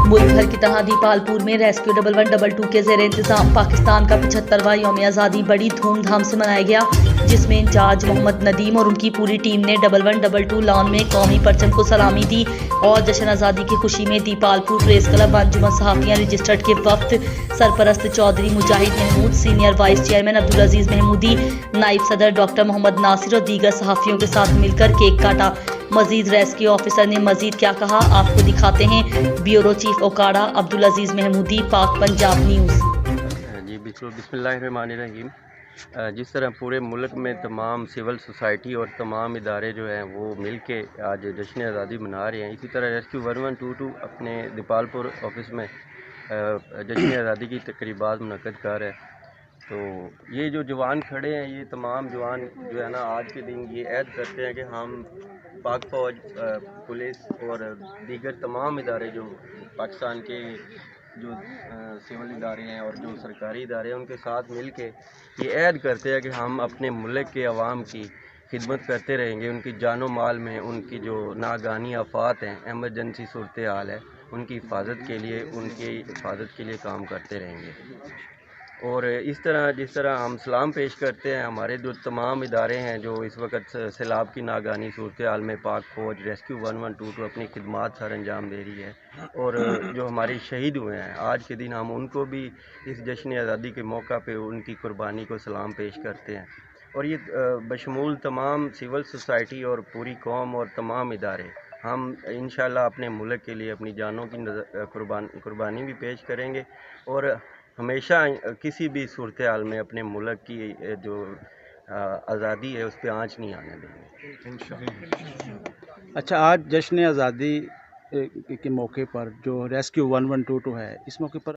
मुल्क भर की तरह दीपालपुर में रेस्क्यू 1112 के ज़ेर इंतजाम पाकिस्तान का 75वां यौम आज़ादी बड़ी धूमधाम से मनाया गया, जिसमें इंचार्ज मोहम्मद नदीम और उनकी पूरी टीम ने 1112 लॉन में कौमी परचम को सलामी दी और जश्न आज़ादी की खुशी में दीपालपुर प्रेस क्लब अंजुमन सहाफ़ियाँ रजिस्टर्ड के वफ्द सरपरस्त Chaudhry Mujahid Mahmood, senior vice chairman Abdul Aziz Mahmoodi, नाइब सदर डॉक्टर मोहम्मद नासिर और दीगर सहाफ़ियों के साथ मिलकर केक काटा। मजीद रेस्क्यू ऑफिसर ने मजीद क्या कहा, आपको दिखाते हैं। ब्यूरो चीफ ओकाड़ा अब्दुल अजीज़ महमूदी, पाक पंजाब न्यूज़। जी बिस्मिल्लाहिर्रहमानिर्रहीम। जिस तरह पूरे मुल्क में तमाम सिविल सोसाइटी और तमाम इदारे जो हैं वो मिल के आज जश्न आज़ादी मना रहे हैं, इसी तरह रेस्क्यू 1122 अपने दीपालपुर ऑफिस में जश्न आज़ादी की तकरीबात मुनक्कद कर रहे हैं। तो ये जो जवान खड़े हैं, ये तमाम जवान जो है ना आज के दिन ये ऐद करते हैं कि हम पाक फ़ौज, पुलिस और दीगर तमाम इदारे जो पाकिस्तान के जो सिविल इदारे हैं और जो सरकारी इदारे हैं उनके साथ मिल के ये ऐद करते हैं कि हम अपने मुल्क के अवाम की खिदमत करते रहेंगे, उनकी जानो माल में उनकी जो नागानी आफात हैं, एमरजेंसी सूरत हाल है, उनकी हिफाजत के लिए काम करते रहेंगे। और इस तरह जिस तरह हम सलाम पेश करते हैं, हमारे जो तमाम इदारे हैं जो इस वक्त सैलाब की नागानी सूरत हाल में पाक फ़ौज रेस्क्यू 1122 अपनी खिदमात सर अंजाम दे रही है, और जो हमारे शहीद हुए हैं आज के दिन हम उनको भी इस जश्न आज़ादी के मौका पे उनकी कुर्बानी को सलाम पेश करते हैं। और ये बशमूल तमाम सिविल सोसाइटी और पूरी कौम और तमाम इदारे हम इंशाअल्लाह अपने मुल्क के लिए अपनी जानों की कुर्बानी भी पेश करेंगे और हमेशा किसी भी सूरत हाल में अपने मुल्क की जो आज़ादी है उस पर आँच नहीं आने देंगे। अच्छा, आज जश्न आज़ादी के मौके पर जो रेस्क्यू 1122 है, इस मौके पर